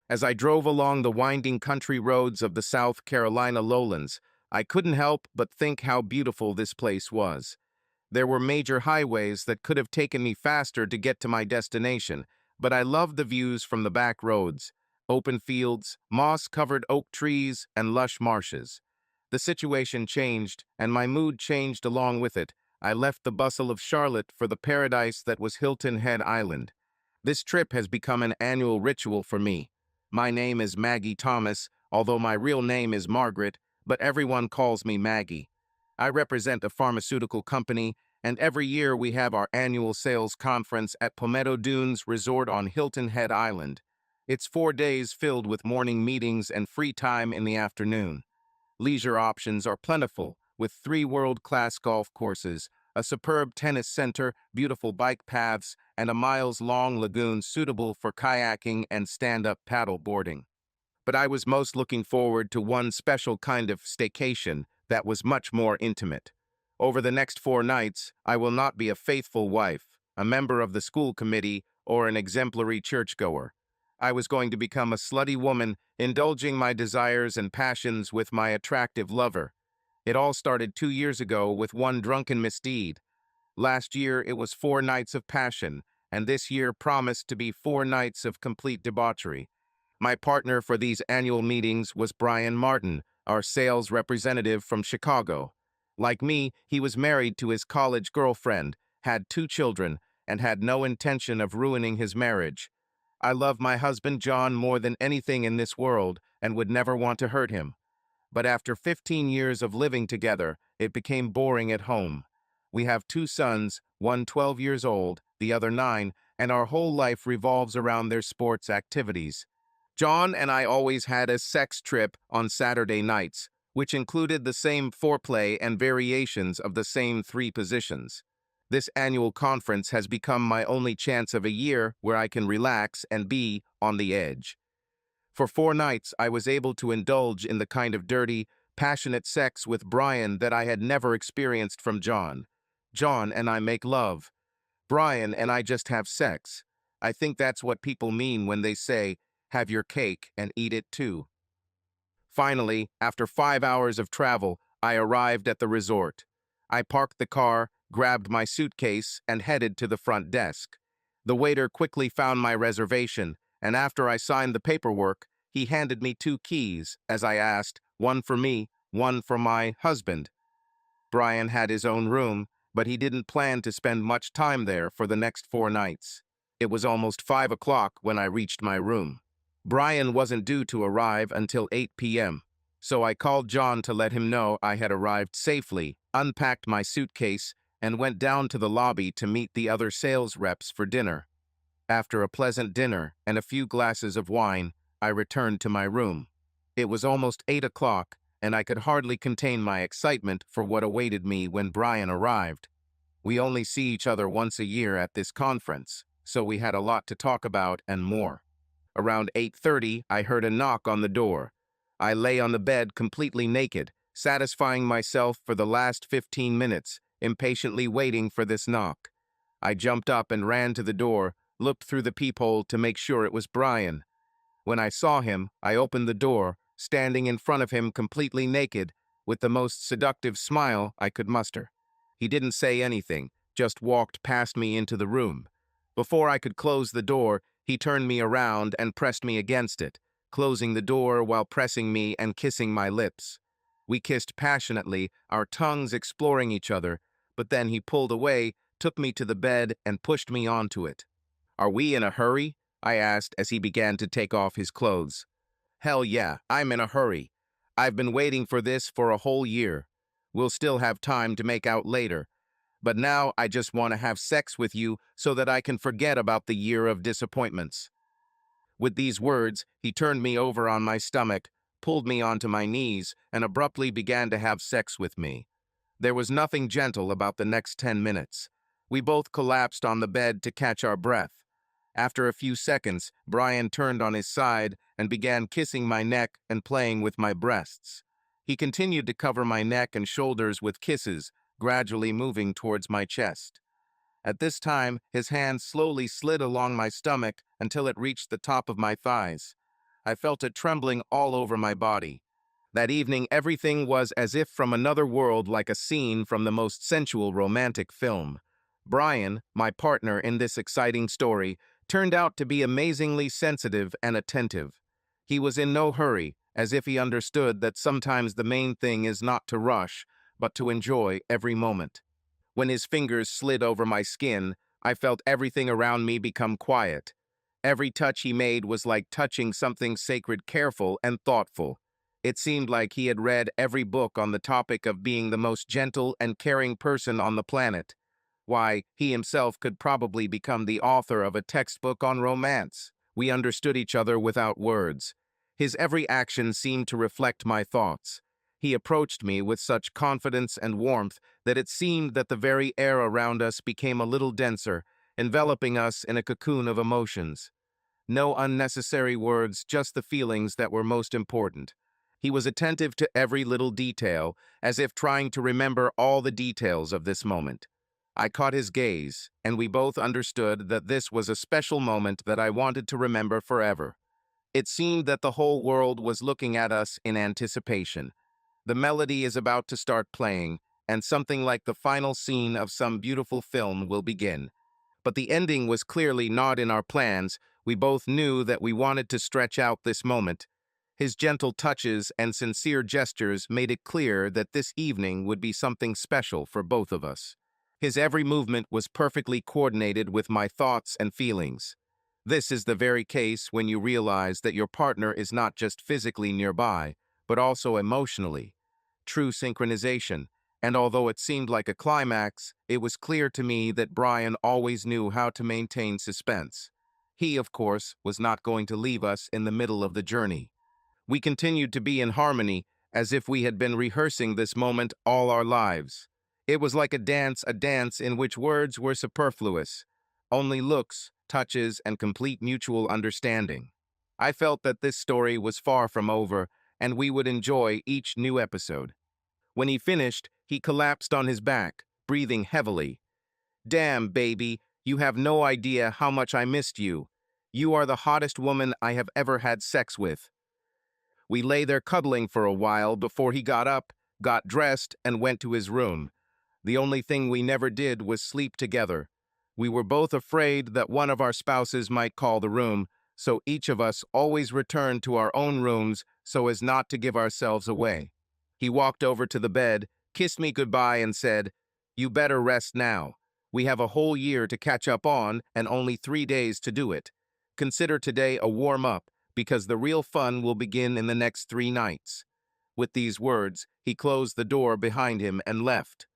As I drove along the winding country roads of the South Carolina lowlands, I couldn't help but think how beautiful this place was. There were major highways that could have taken me faster to get to my destination, but I loved the views from the back roads: open fields, moss-covered oak trees, and lush marshes. The situation changed, and my mood changed along with it. I left the bustle of Charlotte for the paradise that was Hilton Head Island. This trip has become an annual ritual for me. My name is Maggie Thomas, although my real name is Margaret, but everyone calls me Maggie. I represent a pharmaceutical company, and every year we have our annual sales conference at Palmetto Dunes Resort on Hilton Head Island. It's 4 days filled with morning meetings and free time in the afternoon. Leisure options are plentiful, with 3 world-class golf courses, a superb tennis center, beautiful bike paths, and a miles-long lagoon suitable for kayaking and stand-up paddle boarding. But I was most looking forward to one special kind of staycation that was much more intimate. Over the next 4 nights, I will not be a faithful wife, a member of the school committee, or an exemplary churchgoer. I was going to become a slutty woman, indulging my desires and passions with my attractive lover. It all started 2 years ago with one drunken misdeed. Last year it was 4 nights of passion, and this year promised to be 4 nights of complete debauchery. My partner for these annual meetings was Brian Martin, our sales representative from Chicago. Like me, he was married to his college girlfriend, had 2 children, and had no intention of ruining his marriage. I love my husband John more than anything in this world and would never want to hurt him. But after 15 years of living together, it became boring at home. We have 2 sons, one 12 years old, the other 9, and our whole life revolves around their sports activities. John and I always had a sex trip on Saturday nights, which included the same foreplay and variations of the same 3 positions. This annual conference has become my only chance of a year where I can relax and be on the edge. For 4 nights, I was able to indulge in the kind of dirty, passionate sex with Brian that I had never experienced from John. John and I make love. Brian and I just have sex. I think that's what people mean when they say, have your cake and eat it too. Finally, after 5 hours of travel, I arrived at the resort. I parked the car, grabbed my suitcase, and headed to the front desk. The waiter quickly found my reservation, and after I signed the paperwork, he handed me 2 keys, as I asked, one for me, one for my husband. Brian had his own room, but he didn't plan to spend much time there for the next 4 nights. It was almost 5 o'clock when I reached my room. Brian wasn't due to arrive until 8 p.m., so I called John to let him know I had arrived safely, unpacked my suitcase, and went down to the lobby to meet the other sales reps for dinner. After a pleasant dinner and a few glasses of wine, I returned to my room. It was almost 8 o'clock, and I could hardly contain my excitement for what awaited me when Brian arrived. We only see each other once a year at this conference, so we had a lot to talk about and more. Around 8:30, I heard a knock on the door. I lay on the bed completely naked, satisfying myself for the last 15 minutes, impatiently waiting for this knock. I jumped up and ran to the door, looked through the peephole to make sure it was Brian. When I saw him, I opened the door, standing in front of him completely naked, with the most seductive smile I could muster. He didn't say anything, just walked past me into the room. Before I could close the door, he turned me around and pressed me against it, closing the door while pressing me and kissing my lips. We kissed passionately, our tongues exploring each other, but then he pulled away, took me to the bed, and pushed me onto it. "Are we in a hurry?" I asked as he began to take off his clothes. "Hell yeah, I'm in a hurry. I've been waiting for this for a whole year. We'll still have time to make out later. But now I just want to have sex with you so that I can forget about the year of disappointments." With these words, he turned me over on my stomach, pulled me onto my knees, and abruptly began to have sex with me. There was nothing gentle about the next 10 minutes. We both collapsed on the bed to catch our breath. After a few seconds, Brian turned on his side and began kissing my neck and playing with my breasts. He continued to cover my neck and shoulders with kisses, gradually moving towards my chest. At this time, his hand slowly slid along my stomach until it reached the top of my thighs. I felt it trembling all over my body. That evening, everything was as if from another world, like a scene from the most sensual romantic film. Brian, my partner in this exciting story, turned out to be amazingly sensitive and attentive. He was in no hurry, as if he understood that sometimes the main thing is not to rush, but to enjoy every moment. When his fingers slid over my skin, I felt everything around me become quiet. Every touch he made was like touching something sacred, careful and thoughtful. It seemed like he had read every book on the topic of being the most gentle and caring person on the planet. Why, he himself could probably become the author of a textbook on romance. We understood each other without words. His every action seemed to reflect my thoughts. He approached me with such confidence and warmth that it seemed that the very air around us became a little denser, enveloping us in a cocoon of emotions. No unnecessary words, just the feelings that were most important. He was attentive to every little detail, as if trying to remember all the details of this moment. I caught his gaze, and we both understood that this was a special moment that I wanted to remember forever. It seemed that the whole world was looking at us in anticipation. The melody is about to start playing, and something like the final scene of some beautiful film will begin. But the ending was clearly not in our plans. We both knew that we wanted to stretch out this moment. His gentle touches and sincere gestures made it clear that this evening would be something special for both of us. His every movement was perfectly coordinated with my thoughts and feelings. This is the very case when you realize that your partner is not just physically nearby, but also emotionally. True synchronization. And although it seemed like a climax, it was clear to me that Brian always knew how to maintain suspense. He, of course, was not going to leave us in the middle of the journey. We continued to be in harmony, as if we had been rehearsing this moment all our lives. It was like a dance in which words were superfluous, only looks, touches, and complete mutual understanding. I felt that this story was far from over, and we would enjoy each new episode. When he finished, he collapsed on his back, breathing heavily. "Damn, baby, you have no idea how much I missed you. You are the hottest woman I have ever had sex with." We lay there cuddling for a while before he got up, got dressed, and went to his room. The only thing we never did was sleep together. We were both afraid that one of our spouses might call the room, so each of us always returned to our own rooms so as not to give ourselves away. He walked over to the bed, kissed me goodbye, and said, "You better rest now. We have a whole year to catch up on and only 3 days to do it. Consider today a warm-up, because the real fun will begin in the next 3 nights." With these words, he closed the door behind him and left.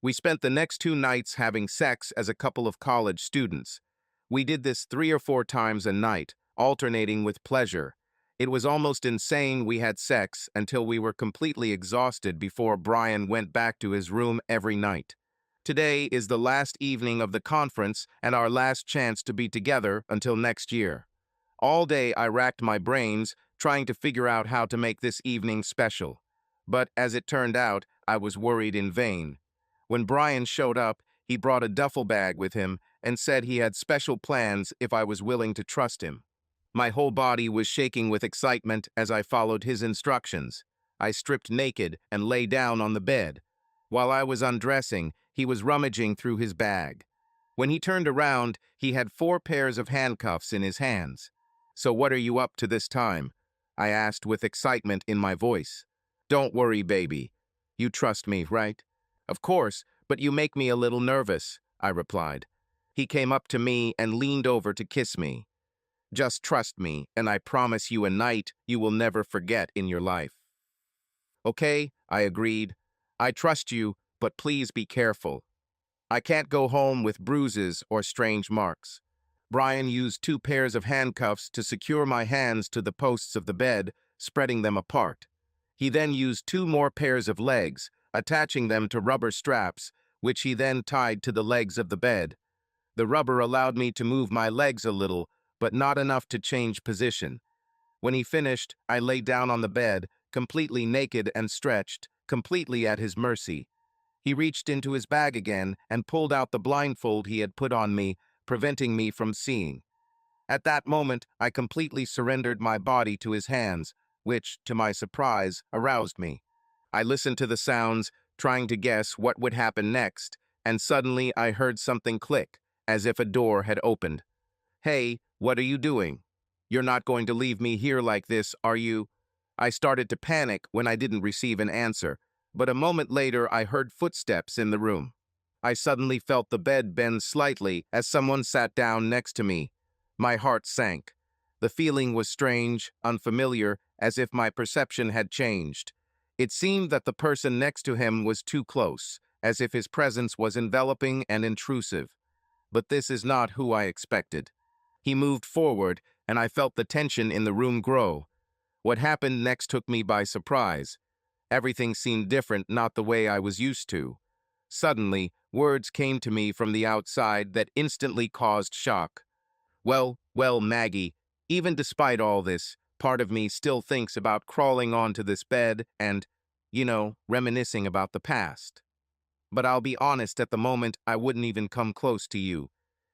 We spent the next 2 nights having sex as a couple of college students. We did this 3 or 4 times a night, alternating with pleasure. It was almost insane. We had sex until we were completely exhausted before Brian went back to his room every night. Today is the last evening of the conference and our last chance to be together until next year. All day I racked my brains, trying to figure out how to make this evening special. But as it turned out, I was worried in vain. When Brian showed up, he brought a duffel bag with him and said he had special plans if I was willing to trust him. My whole body was shaking with excitement as I followed his instructions. I stripped naked and lay down on the bed. While I was undressing, he was rummaging through his bag. When he turned around, he had 4 pairs of handcuffs in his hands. "So what are you up to this time?" I asked with excitement in my voice. "Don't worry, baby. You trust me, right?" "Of course, but you make me a little nervous," I replied. He came up to me and leaned over to kiss me. "Just trust me, and I promise you a night you will never forget in your life." "Okay," I agreed. "I trust you, but please be careful. I can't go home with bruises or strange marks." Brian used 2 pairs of handcuffs to secure my hands to the posts of the bed, spreading them apart. He then used 2 more pairs of legs, attaching them to rubber straps, which he then tied to the legs of the bed. The rubber allowed me to move my legs a little, but not enough to change position. When he finished, I lay down on the bed, completely naked and stretched, completely at his mercy. He reached into his bag again and pulled out the blindfold he had put on me, preventing me from seeing. At that moment, I completely surrendered my body to his hands, which, to my surprise, aroused me. I listened to the sounds, trying to guess what would happen next, and suddenly I heard something click, as if a door had opened. "Hey, what are you doing? You're not going to leave me here like this, are you?" I started to panic when I didn't receive an answer, but a moment later I heard footsteps in the room. I suddenly felt the bed bend slightly as someone sat down next to me. My heart sank. The feeling was strange, unfamiliar, as if my perception had changed. It seemed that the person next to him was too close, as if his presence was enveloping and intrusive. But this is not who I expected. He moved forward, and I felt the tension in the room grow. What happened next took me by surprise. Everything seemed different, not the way I was used to. Suddenly, words came to me from the outside that instantly caused shock. Well, Maggie, even despite all this, part of me still thinks about crawling onto this bed and, reminiscing about the past. But I'll be honest, at the moment, I wouldn't even come close to you.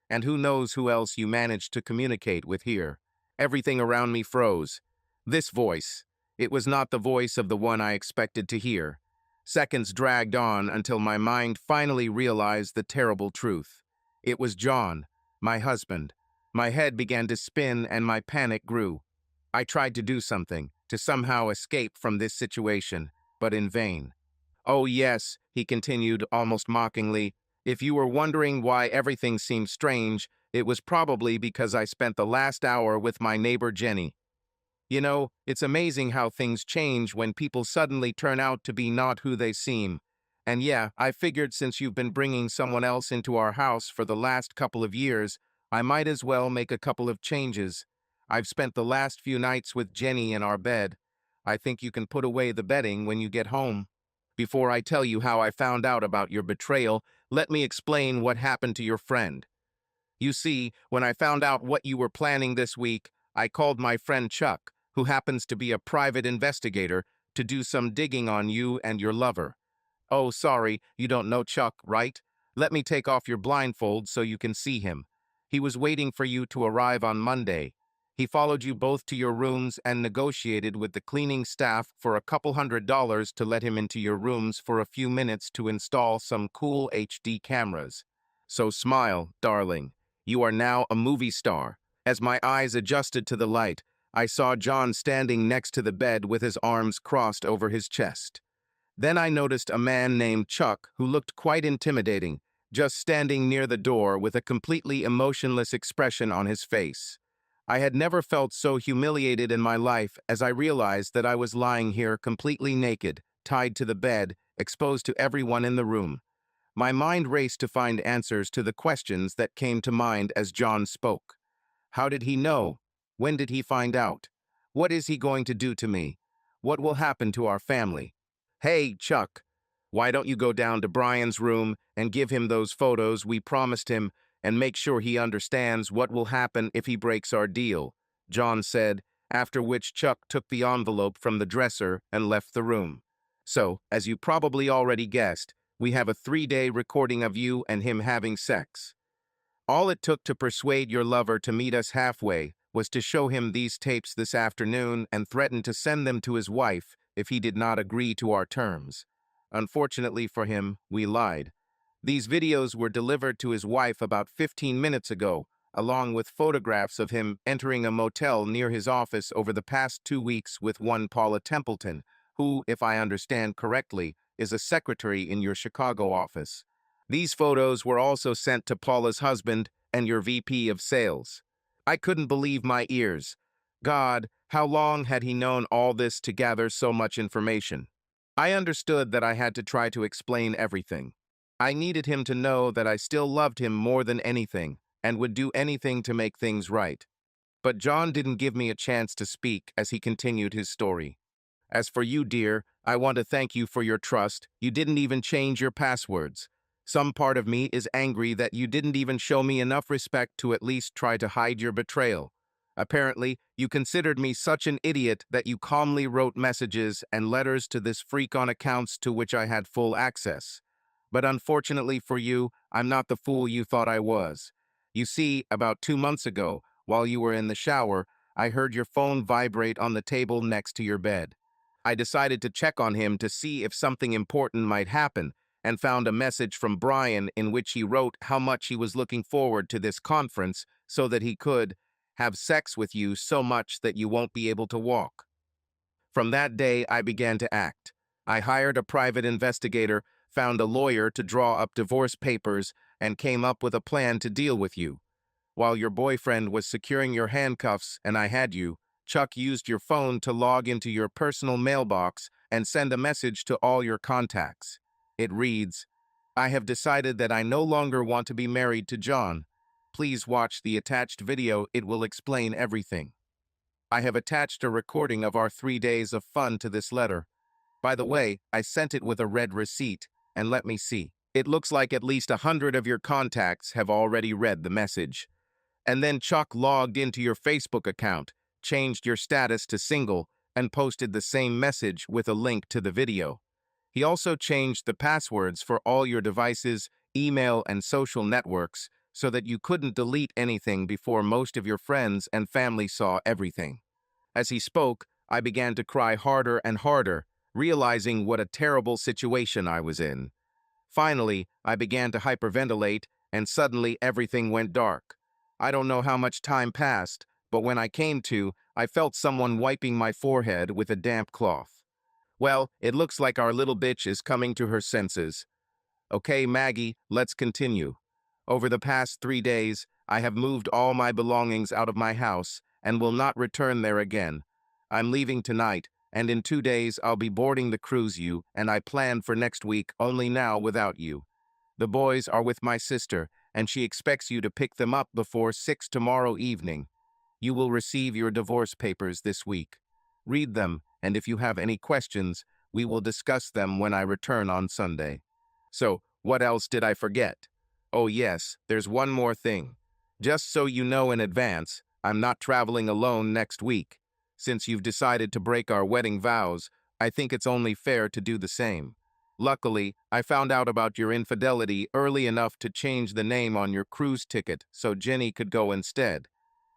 And who knows who else you managed to communicate with here. Everything around me froze. This voice. It was not the voice of the one I expected to hear. Seconds dragged on until my mind finally realized the terrible truth. It was John, my husband. My head began to spin and my panic grew. I tried to do something, to somehow escape from this situation, but in vain. "Oh yes," he continued almost mockingly, "if you were wondering why everything seemed strange, it was probably because I spent the last hour with my neighbor Jenny. It's amazing how things change when people suddenly turn out to be not who they seem. And yeah, I figured since you've been bringing someone else into our house for the last couple of years, I might as well make a couple of changes. I've spent the last few nights with Jenny in our bed. I think you can put away the bedding when you get home. Before I tell you how I found out about your betrayal, let me explain what happened to your friend. You see, when I found out what you were planning this week, I called my friend Chuck, who happens to be a private investigator, to do some digging on you and your lover. Oh, sorry, you don't know Chuck, right? Let me take off your blindfold so you can see him. He was waiting for you to arrive on Monday. He followed you both to your rooms and negotiated with the cleaning staff for a couple $100 to let him into your rooms for a few minutes to install some cool HD cameras. So smile, darling. You are now a movie star. As my eyes adjusted to the light, I saw John standing next to the bed with his arms crossed over his chest. Then I noticed a man named Chuck who looked quite intimidating, just standing near the door with a completely emotionless expression on his face. I had never felt so humiliated in my life as I realized that I was lying here completely naked, tied to the bed, exposed to everyone in the room. My mind raced to find answers to the questions that came to mind as John spoke. How did he know? When did he find out? What is he going to do to me? What will happen to our family? Hey, Chuck, why don't you go down to Brian's room and give him those photos we promised him and make sure he understands what will happen if he breaks our deal, John said, after which Chuck took the envelope from the dresser and left the room. So, as you probably already guessed, we have a 3-day recording of you and him having sex. All it took to persuade your lover to meet us halfway was to show him these tapes this afternoon and threaten to send them to his wife if he did not agree to our terms. Unfortunately for him, we lied. These videos were delivered to his wife about 15 minutes ago, along with photographs of him entering a motel near his office over the past 2 weeks with one Paula Templeton, who, if I understand correctly, is a secretary in your Chicago office. These photos were also sent to Paula's husband and your VP of sales. I couldn't believe my ears. God, how long had he known all this to gather so much information? I understood that I had to try to explain everything. I needed him to know that I still loved him more than anything and would do anything to make things right. But John didn't give me a chance to speak as he continued his story. As for you, dear, I want to thank you for your trust. You didn't even change your passwords. Some part of me is angry that you didn't even show me enough respect to at least try to hide your betrayal. Apparently, you considered me such an idiot that you calmly wrote messages and letters to this freak on accounts to which I had full access. But unfortunately for you, I'm not the fool you thought I was. You see, about 2 months ago, While you were in the shower, I heard your phone vibrate on the table next to your bed. I decided to check on him to see if something important might happen, and found a message from Brian in which he wrote how much he was looking forward to this conference so that he could have sex with you so much that you won't be able to walk. From that day, I began to act. I hired a private investigator, found a lawyer to draw up divorce papers, and came up with a plan to deal with you. While your boyfriend was securing your handcuffs and I had you, Chuck used your phone to log into your personal mailbox and send a message to all your contacts. It reads, "I have decided that I no longer want to be married to John. Please watch the attached video, it will explain everything." I have attached a recording of our 3 days of fun to this letter. By the way, I sent it with a red receipt, and let me see. It looks like at least 100 of your contacts have already read the message. And then Chuck logged into your Facebook account, changed your status to single, and posted the same message with a link to the video. He also changed the passwords for all your devices, email, and social networks so that you couldn't delete anything before most of your friends and family saw everything. As he spoke, I began to cry harder and harder, realizing what a terrible situation I was in. Finally, I began to hyperventilate, and suddenly everything went dark. I don't know how much time passed, but when I came to, I felt someone wiping my forehead with a damp cloth. Well, it looks like our little bitch is coming to her senses. Okay, Maggie, let's continue. Over the past 3 days, I have moved all my belongings out of my house and will not return there again. I'm leaving tonight, and in 2 days I'll be boarding the cruise you, and I plan for next week only now without you. The boys are with my sister, and she expects you to pick them up before 6 tomorrow evening. You will receive your divorce papers this week. Read them, and if you have any questions, we will discuss them when I return on Sunday. So, what else did I forget? Oh yes, there's one more thing. Just so you know in advance, I'm not traveling alone next week. Since you've decided to break our wedding vows, I think it's only fair to do the same. Luckily, I found out about your infidelity early enough to change the name on your cruise ticket so Jenny could go instead.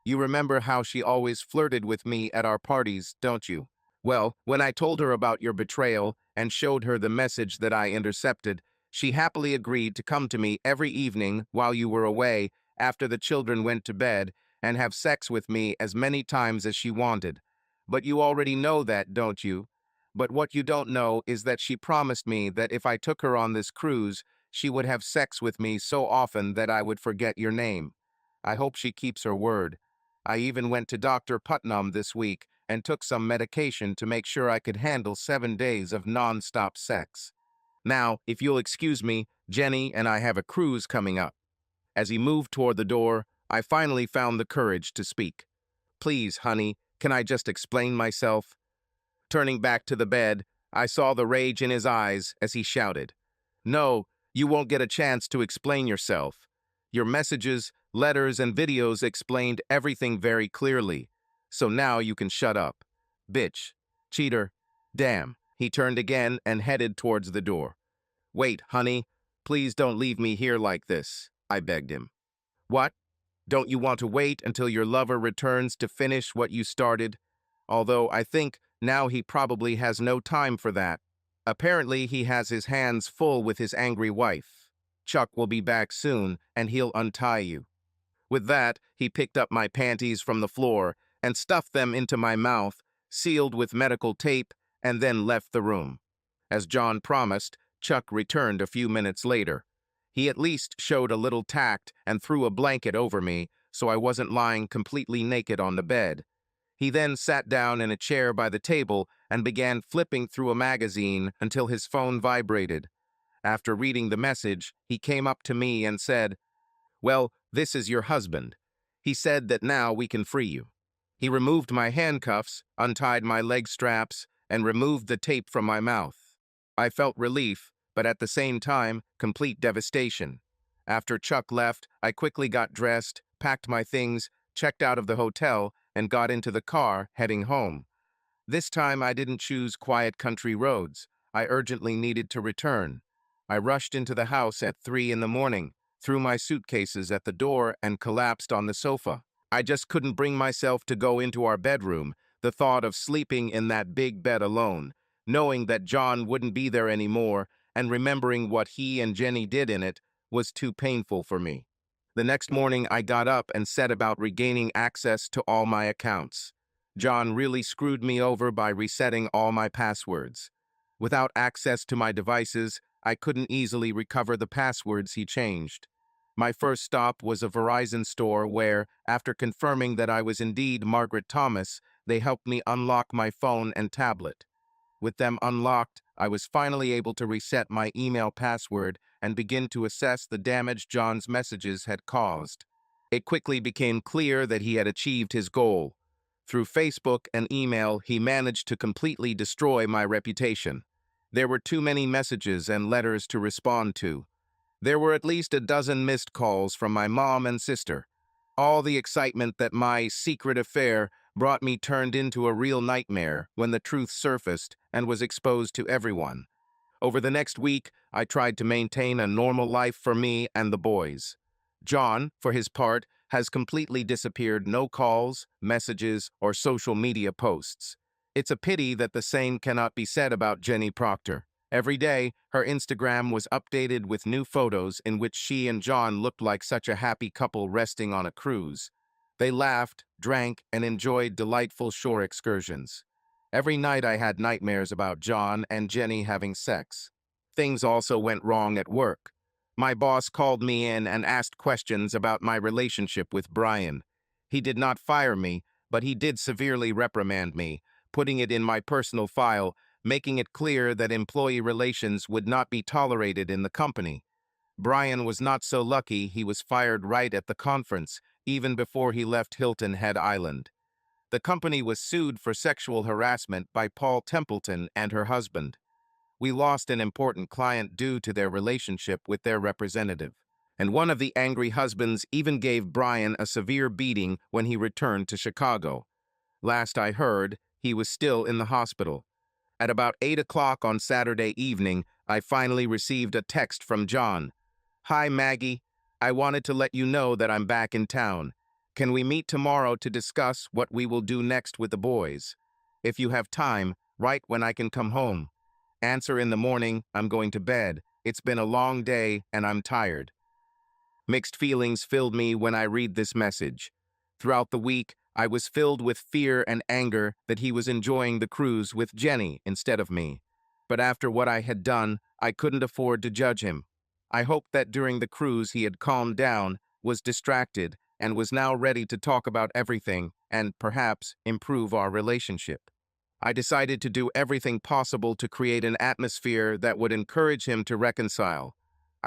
You remember how she always flirted with me at our parties, don't you? Well, when I told her about your betrayal and showed her the message that I intercepted, she happily agreed to come to me every evening while you were away after the children went to bed and have sex with me as many times as she wanted. But you already know that, don't you? But what you don't know is that she promised me that if I took her on this cruise, she would have sex with me so often that I would forget your name. I hope she keeps her word. I even went to Dr. Putnam this week and took some medication to make sure I could handle 7 days of non-stop sex. Now, if you'll excuse me, Jenny and I have a cruise coming up. As he moved toward the door, I finally found the courage to speak. Please, honey, can I just explain myself? Turning back to the bed, I saw the rage in his eyes as he shouted, "No, you won't get a chance to explain yourself. Your messages, letters, and videos explained everything very clearly. So now you can shut up. Bitch. Cheater. Damn." He turned again and headed towards the door. "Wait, honey. Please don't leave me here like this," I begged him. "What? Don't you want to wait until your lover returns to finish what you started? Although I think now he probably has no time for that. Apparently he has his hands full with his angry wife. Chuck will be back soon, and he'll untie you." With that, he picked up my panties from the floor and stuffed them into my mouth, sealed with medical tape, and then left the room. As John promised, Chuck returned a few minutes later. He at least showed a little tact and threw a blanket over me so I wasn't lying completely naked on the bed. He then sat down in a chair by the table and began flipping through a magazine until his phone vibrated. After reading the message, he came up to me and said, "Well, this is your husband. He said that now we can free you." He removed my handcuffs, untied my leg straps, and removed the tape from my mouth. I felt relief, but at the same time, complete devastation. After Chuck left, I quickly got dressed, packed my things, checked out of the hotel, and got into the car, heading home. This time I didn't choose quiet country roads. I urgently needed to return. I rushed into the house at 3 in the morning, threw my suitcases at the door, and collapsed on the sofa. I just couldn't bring myself to go into our bedroom. The thought of sleeping in that big bed alone, knowing that John wouldn't be there anymore, and remembering what he and Jenny did in it, was too painful for me. The next morning, I got up and set about regaining access to all my accounts. John really screwed me over by resetting all my passwords. Without access to my devices, I couldn't easily recover the passwords he changed. My first stop was a Verizon store where, after confirming that I was indeed Margaret Thomas, they helped me unlock my phone and tablet. With them unlocked, I was finally able to reset my email password and begin to assess the damage John's messages had caused. It quickly became clear that he had achieved his goal. Through Facebook and email, he managed to completely destroy my reputation. There were too many messages and letters to respond to. There were at least a dozen missed calls from my mom and sister. All the excitement that my secret affair brought me turned into a real nightmare when the truth surfaced and was exposed to everyone. Over the next week, I tried to maintain a normal life for me and the boys. John, for his part, has completely disappeared. No calls, messages, or social media posts. It's a pity that the same cannot be said about Jenny Proctor. Every day, her Instagram was updated with new photos in which she and John looked like such a happy couple resting on a cruise. They laughed, drank, and enjoyed delightful shore excursions. Every night I had nightmares about John and Jenny having sex. Things also went wrong at work. My boss called me in and asked questions about my relationship with Brian. He did not fire me, but he did severely reprimand me, putting it in my personal file, making it clear that employee relations would not be tolerated in the company. Brian was not so lucky. He was fired right at the conference, even before he left Hilton Head Island. The company was sued for sexual harassment by Paul Templeton and her husband. We lost an important client due to their relationship with their representative. And one of the angry husbands even gave Brian a severe beating when he returned to Chicago. Last I heard, he was still in the hospital. At about 8 o'clock on Saturday evening, I finally received a text from John. "Hi, Maggie. I wanted to let you know that I'm back in town. Can we meet tomorrow to discuss what we will do next with the boys? If you have time, write when I can come home. Answer in the morning. I'm going to bed. It's been a long day and I'm tired." Mixed feelings filled me when I read this message. Throughout the week, I was filled with fear and anger that he was enjoying the cruise with Jenny instead of me. But after what I had done, I couldn't afford to judge him. I hoped that during the cruise he had calmed down, was distracted, and was now ready to talk about everything and, perhaps, improve our relationship. I decided to do everything possible to create an atmosphere that would encourage him to reconcile.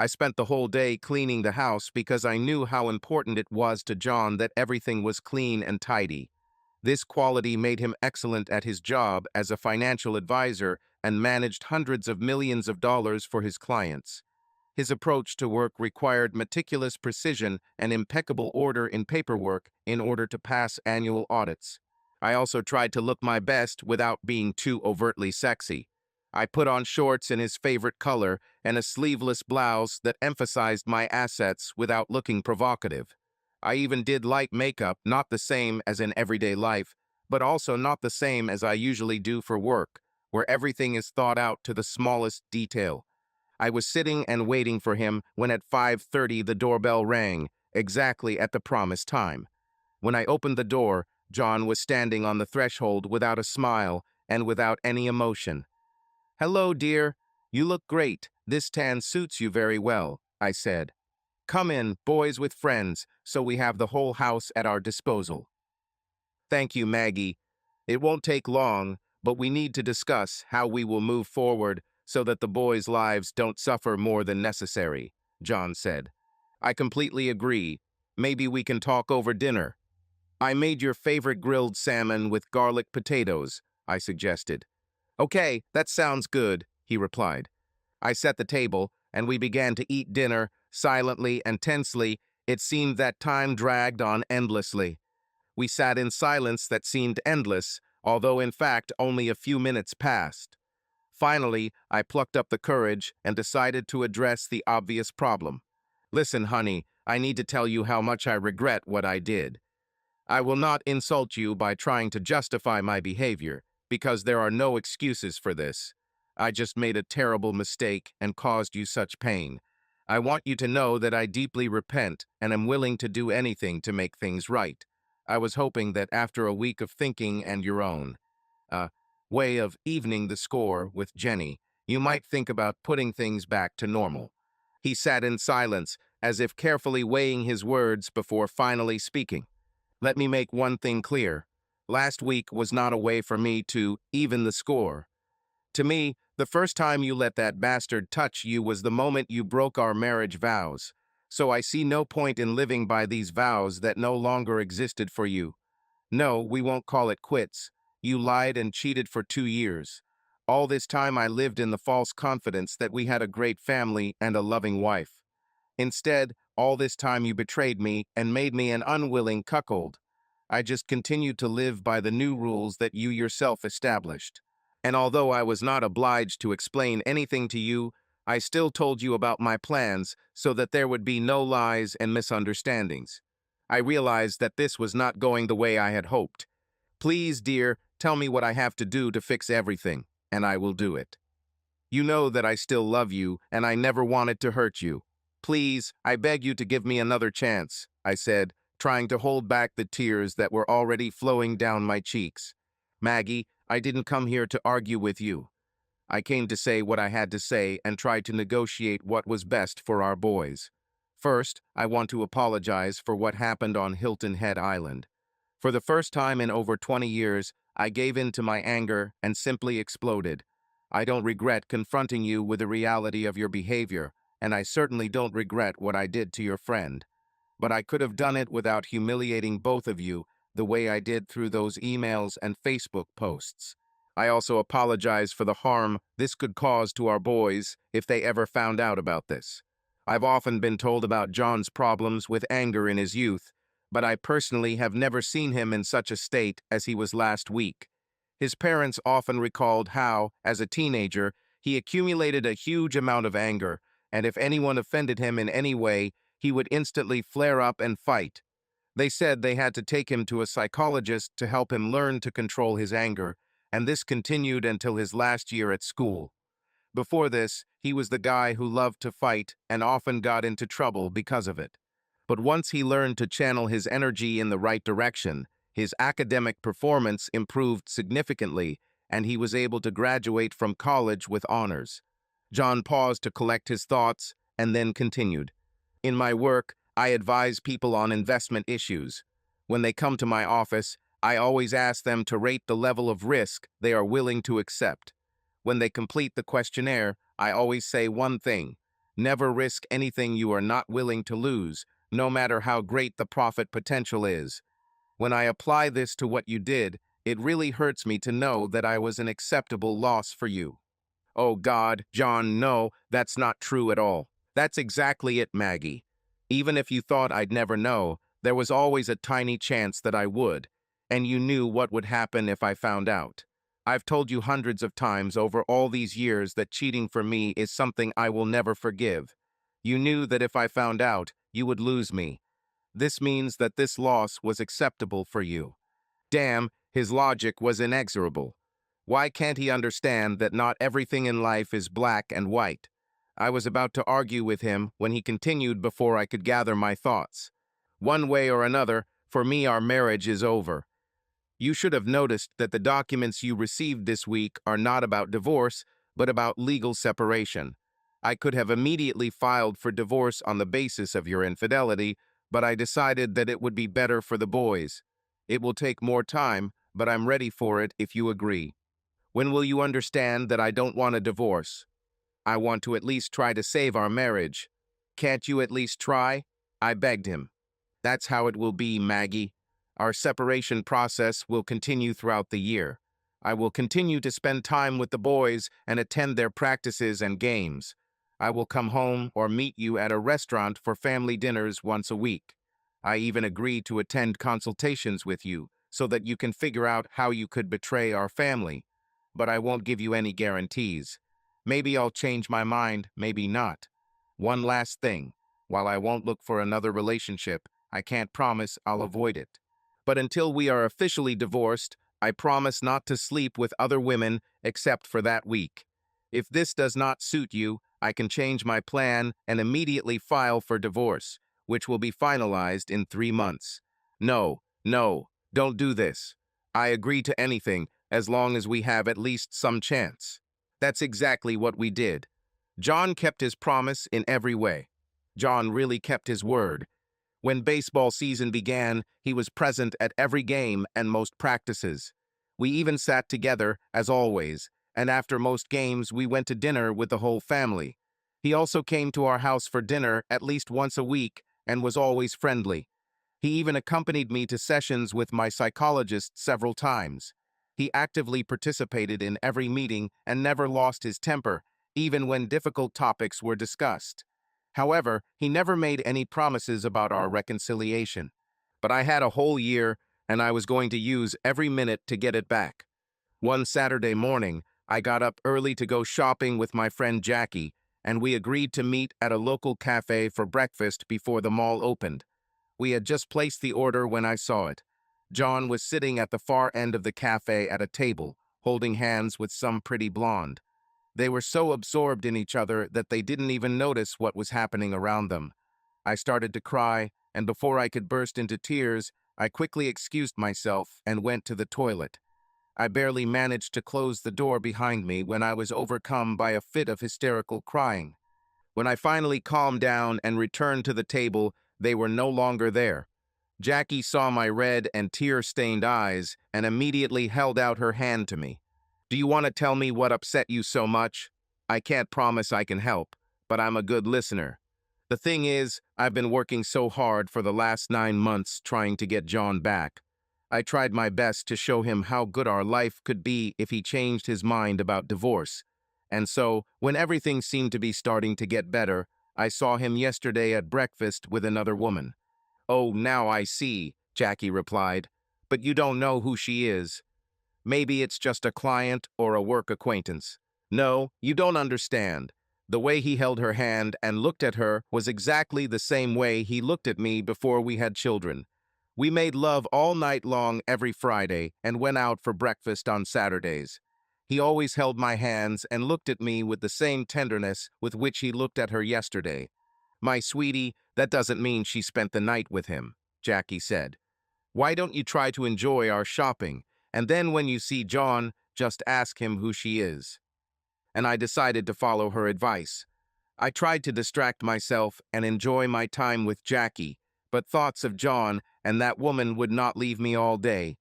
I spent the whole day cleaning the house because I knew how important it was to John that everything was clean and tidy. This quality made him excellent at his job as a financial advisor and managed hundreds of millions of dollars for his clients. His approach to work required meticulous precision and impeccable order in paperwork in order to pass annual audits. I also tried to look my best without being too overtly sexy. I put on shorts in his favorite color and a sleeveless blouse that emphasized my assets without looking provocative. I even did light makeup, not the same as in everyday life, but also not the same as I usually do for work, where everything is thought out to the smallest detail. I was sitting and waiting for him when at 5:30 the doorbell rang, exactly at the promised time. When I opened the door, John was standing on the threshold without a smile and without any emotion. "Hello, dear. You look great. This tan suits you very well," I said. "Come in, boys with friends, so we have the whole house at our disposal." "Thank you, Maggie. It won't take long, but we need to discuss how we will move forward so that the boys' lives don't suffer more than necessary," John said. "I completely agree. Maybe we can talk over dinner." "I made your favorite grilled salmon with garlic potatoes," I suggested. "Okay, that sounds good," he replied. I set the table, and we began to eat dinner, silently and tensely. It seemed that time dragged on endlessly. We sat in silence that seemed endless, although in fact only a few minutes passed. Finally, I plucked up the courage and decided to address the obvious problem. "Listen, honey, I need to tell you how much I regret what I did. I will not insult you by trying to justify my behavior, because there are no excuses for this. I just made a terrible mistake and caused you such pain. I want you to know that I deeply repent and am willing to do anything to make things right. I was hoping that after a week of thinking and your own uh, way of evening the score with Jenny, you might think about putting things back to normal. He sat in silence, as if carefully weighing his words before finally speaking. Let me make one thing clear. Last week was not a way for me to even the score. To me, the first time you let that bastard touch you was the moment you broke our marriage vows. So I see no point in living by these vows that no longer existed for you. No, we won't call it quits. You lied and cheated for 2 years. All this time I lived in the false confidence that we had a great family and a loving wife. Instead, all this time you betrayed me and made me an unwilling cuckold. I just continued to live by the new rules that you yourself established. And although I was not obliged to explain anything to you, I still told you about my plans so that there would be no lies and misunderstandings. I realized that this was not going the way I had hoped. Please, dear, tell me what I have to do to fix everything, and I will do it. You know that I still love you, and I never wanted to hurt you. Please, I beg you to give me another chance, I said, trying to hold back the tears that were already flowing down my cheeks. Maggie, I didn't come here to argue with you. I came to say what I had to say and try to negotiate what was best for our boys. First, I want to apologize for what happened on Hilton Head Island. For the first time in over 20 years, I gave in to my anger and simply exploded. I don't regret confronting you with the reality of your behavior, and I certainly don't regret what I did to your friend. But I could have done it without humiliating both of you the way I did through those emails and Facebook posts. I also apologize for the harm this could cause to our boys if they ever found out about this. I've often been told about John's problems with anger in his youth, but I personally have never seen him in such a state as he was last week. His parents often recalled how, as a teenager, he accumulated a huge amount of anger, and if anyone offended him in any way, he would instantly flare up and fight. They said they had to take him to a psychologist to help him learn to control his anger, and this continued until his last year at school. Before this, he was the guy who loved to fight and often got into trouble because of it. But once he learned to channel his energy in the right direction, his academic performance improved significantly, and he was able to graduate from college with honors. John paused to collect his thoughts and then continued. In my work, I advise people on investment issues. When they come to my office, I always ask them to rate the level of risk they are willing to accept. When they complete the questionnaire, I always say one thing: never risk anything you are not willing to lose, no matter how great the profit potential is. When I apply this to what you did, it really hurts me to know that I was an acceptable loss for you. Oh God, John, no, that's not true at all. That's exactly it, Maggie. Even if you thought I'd never know, there was always a tiny chance that I would, and you knew what would happen if I found out. I've told you hundreds of times over all these years that cheating for me is something I will never forgive. You knew that if I found out, you would lose me. This means that this loss was acceptable for you. Damn, his logic was inexorable. Why can't he understand that not everything in life is black and white? I was about to argue with him when he continued before I could gather my thoughts. One way or another, for me our marriage is over. You should have noticed that the documents you received this week are not about divorce, but about legal separation. I could have immediately filed for divorce on the basis of your infidelity, but I decided that it would be better for the boys. It will take more time, but I'm ready for it if you agree. When will you understand that I don't want a divorce? I want to at least try to save our marriage. Can't you at least try? I begged him. That's how it will be, Maggie. Our separation process will continue throughout the year. I will continue to spend time with the boys and attend their practices and games. I will come home or meet you at a restaurant for family dinners once a week. I even agree to attend consultations with you so that you can figure out how you could betray our family. But I won't give you any guarantees. Maybe I'll change my mind, maybe not. One last thing. While I won't look for another relationship, I can't promise I'll avoid it. But until we are officially divorced, I promise not to sleep with other women except for that week. If this does not suit you, I can change my plan and immediately file for divorce, which will be finalized in 3 months. No, no, don't do this. I agree to anything as long as we have at least some chance. That's exactly what we did. John kept his promise in every way. John really kept his word. When baseball season began, he was present at every game and most practices. We even sat together, as always, and after most games, we went to dinner with the whole family. He also came to our house for dinner at least once a week and was always friendly. He even accompanied me to sessions with my psychologist several times. He actively participated in every meeting and never lost his temper, even when difficult topics were discussed. However, he never made any promises about our reconciliation. But I had a whole year, and I was going to use every minute to get it back. One Saturday morning, I got up early to go shopping with my friend Jackie, and we agreed to meet at a local cafe for breakfast before the mall opened. We had just placed the order when I saw it. John was sitting at the far end of the cafe at a table, holding hands with some pretty blonde. They were so absorbed in each other that they didn't even notice what was happening around them. I started to cry, and before I could burst into tears, I quickly excused myself and went to the toilet. I barely managed to close the door behind me when I was overcome by a fit of hysterical crying. When I finally calmed down and returned to the table, they were no longer there. Jackie saw my red and tear-stained eyes and immediately held out her hand to me. "Do you want to tell me what upset you so much? I can't promise I can help, but I'm a good listener. The thing is, I've been working so hard for the last 9 months trying to get John back. I tried my best to show him how good our life could be if he changed his mind about divorce. And so, when everything seemed to be starting to get better, I saw him yesterday at breakfast with another woman." "Oh, now I see," Jackie replied. "But you don't know who she is. Maybe it's just a client or a work acquaintance." "No, you don't understand. The way he held her hand and looked at her was exactly the same way he looked at me before we had children. We made love all night long every Friday and went out for breakfast on Saturdays. He always held my hands and looked at me with the same tenderness with which he looked at her yesterday. "My sweetie, that doesn't mean she spent the night with him," Jackie said. "Why don't you try to enjoy our shopping, and then when you see John, just ask him who she is?" And I decided to follow her advice. I tried to distract myself and enjoy my time with Jackie, but thoughts of John and that woman would not leave me all day.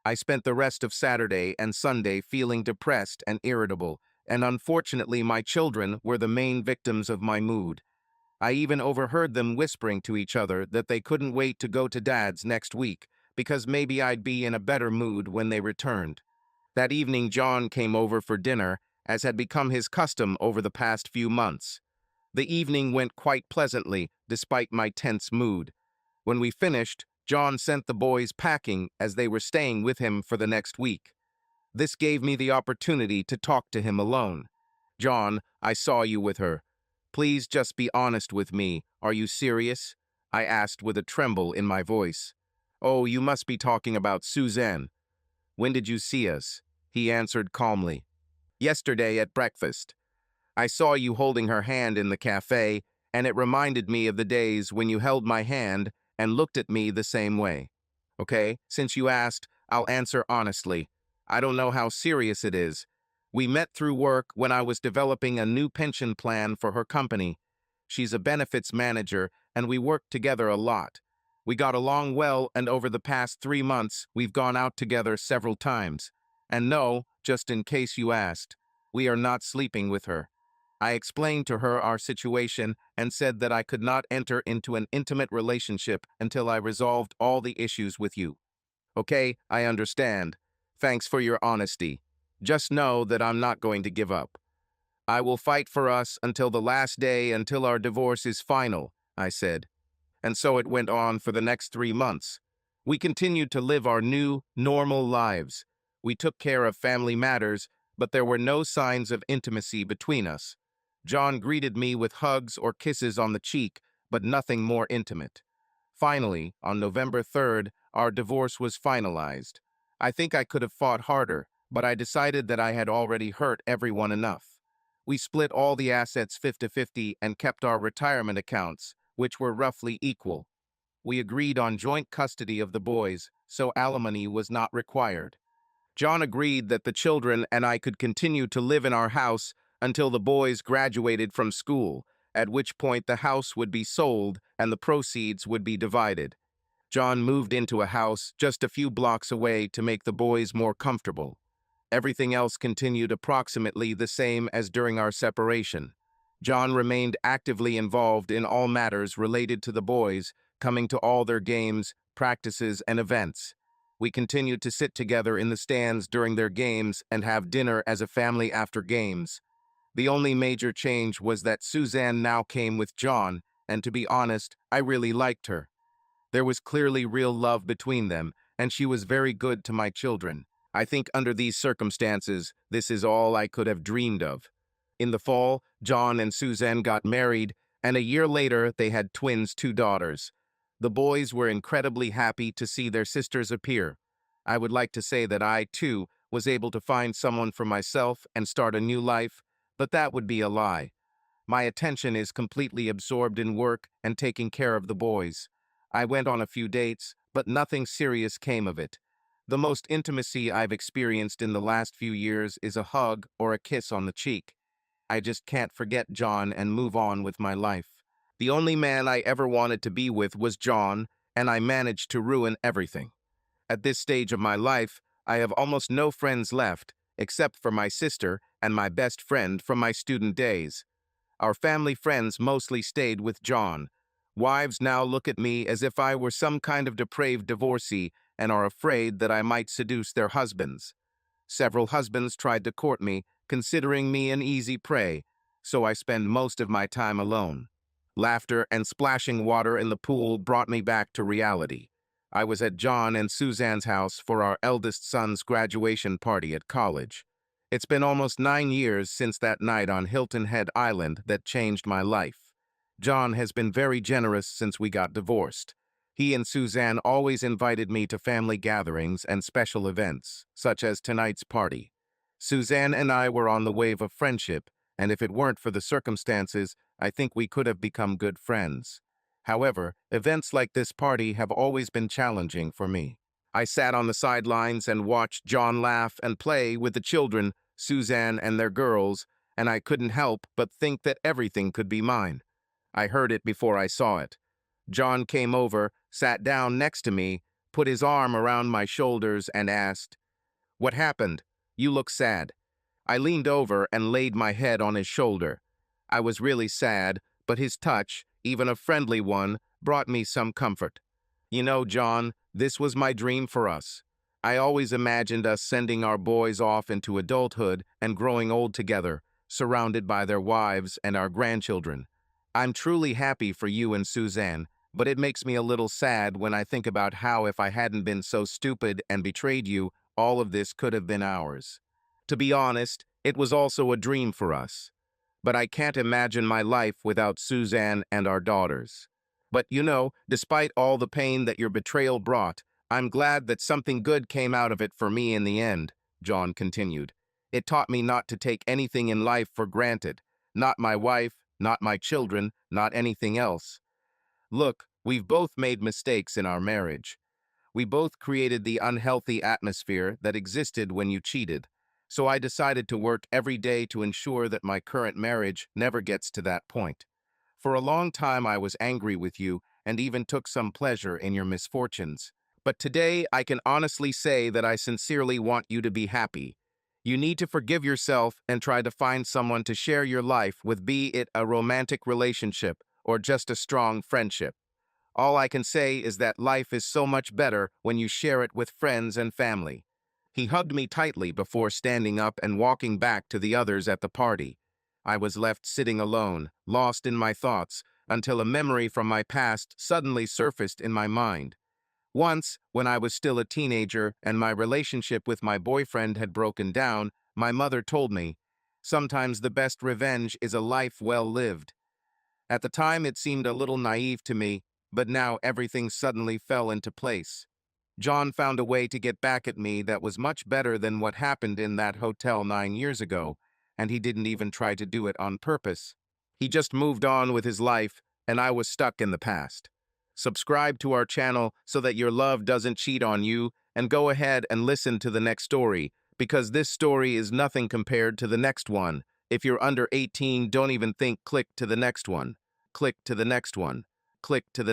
I spent the rest of Saturday and Sunday feeling depressed and irritable, and unfortunately my children were the main victims of my mood. I even overheard them whispering to each other that they couldn't wait to go to Dad's next week, because maybe I'd be in a better mood when they returned. That evening John came over for dinner, as had become his custom over the past few months. The evening went quite pleasantly, despite my tense mood. When we finished, John sent the boys packing as they were staying with him for the next week. This gave me the opportunity to talk to him alone. "John, I saw you with her. Please just be honest with me. Are you serious?" I asked with a tremble in my voice. "Oh, you must be talking about Suzanne. When did you see us?" He answered calmly. "Yesterday at breakfast. I saw you holding her hand in the cafe, and it reminded me of the days when you held my hand and looked at me the same way. Okay, since you asked, I'll answer honestly. I don't know how serious it is. We met through work when I was developing a new pension plan for her company. She's a benefits manager, and we worked together a lot. We got along well, and over the past 3 months, we've gone out together several times. And no, just in case you asked, we are not sleeping with her. I explained to her our situation and said that I could not enter into an intimate relationship until I resolved all the issues with you. Okay, I understand. Thanks for your honesty. Just know that I'm not going to give up. I will fight for us until the last day until our divorce is final," I said. And so it went on for the next 3 months. We continued to live our new, normal lives. We took care of family matters, but there were no signs of intimacy between us. John greeted me with hugs or kisses on the cheek, but nothing more intimate. Finally, on November 3rd, our divorce was finalized. I think I could have fought harder, but I decided that I had already hurt everyone enough. We split all the assets 50-50 and kept our retirement accounts, which were roughly equal. We agreed on joint custody of the boys, so alimony was not required. John agreed that the children and I could continue to live in our house until the boys graduated from school, at which point the house would be sold and the proceeds would be divided. John moved into a house just a few blocks away to make the boys more comfortable. Everything else continued approximately the same as during our separation. John remained actively involved in all matters related to the boys, coming to all their games, practices, and events. We continued to sit together in the stands during their games and have dinner as a family after games. The only major change was that Suzanne now came with John, and to be honest, I really liked her. There was clearly real love between them, and she was very good to my children. I think under these circumstances, this is all I could have dreamed of. In the fall, John and Suzanne got married, and a year later they had twins, 2 daughters. The boys were incredibly happy to see their sisters appear. I would like to say that I, too, was able to find someone for myself and start a new life, but that would be a lie. My attention is completely absorbed in work and taking care of the boys. I went on a few dates, but nothing serious came of it. The most intimacy I've experienced in the last few years is a hug or a kiss on the cheek. I just can't forget John and move on with my life. The only man I ever wanted to be with was John, and I managed to ruin everything. At this stage of my life, I have almost no friends left, except for my sister and my best friend from my student days. Our family friends mostly stayed with John. Wives now look at me as if I were some kind of depraved divorcee and are afraid that I might seduce their husbands. Several husbands tried to court me, considering me an easy prey, so I spend most of my time alone. Laughter and splashing water in the pool brought me back to reality. I was at John and Suzanne's house for our eldest son's graduation party at college. It's been almost 9 years since that night on Hilton Head Island that changed my life. John has been very generous since we got divorced. He and Suzanne always invited me to family gatherings and special events, such as tonight's party. Suzanne and I were on the wave of friendship, and if it weren't for the circumstances, I think we could have become good friends. However, events like this party have always been challenging for me. I sat on the sidelines and watched John laugh and play with the children, Suzanne and their girls, and I couldn't help but think that everything could be mine. I heard it before I saw it. John came over, sat down next to me, put his arm around my shoulders, and asked, "What happened? You look sad." I leaned over and laid my head on his shoulder. I was really sad, but his touch, even a friendly one, brought me some comfort. "You know, John, this was my dream for us. I always imagined us sending our boys off into adulthood and growing old together, surrounded by their wives and our grandchildren. I'm truly happy for you and Suzanne, but it makes me a little sad when I think about how if I hadn't been so stupid and betrayed you, all of this could have been ours. To be honest, it was also a dream for us. But I can't imagine my life without Suzanne and our daughters. But you know, despite all the pain that your betrayal brought, I'm glad that something good came out of it for me in the end," John continued. "It taught me not to take anything in life for granted. Not my wife, not my children, not anything else. Look, we've both made mistakes in our marriage. We both created the unhealthy atmosphere that existed when you cheated. So I decided to work every day to ensure that my current marriage never gets to that point. For a long time I was angry with you and even took some pleasure in your misfortunes. But today I can honestly say that I sincerely want you to be happy. You need to forgive yourself and try to find someone to share your life with, be it a romantic relationship or just a strong friendship. All I can say is that life is so much better when you share it with friends and family." He hugged me tightly before standing up and walking back to the others at the party. I was left sitting alone, lost in my thoughts, until a memory from my past suddenly surfaced in my mind. Once, when I was still a teenager and my relationship with my boyfriend had broken down, my mother told me, "Sometimes the best revenge is a life well lived." At the time, it seemed a little naive to me, but now everything suddenly fell into place. John found a way to get back at me that was much better than what happened in that hotel 9 years ago, and he didn't even try to do it on purpose. He just moved on with his life, and I was stuck in the past. Subscribe to our channel so that your love doesn't cheat on you, and go ahead and listen to the next story, because this story is nothing compared to the next one. If you're under 18, don't even think, click to the next one. Click to the next one. Click to the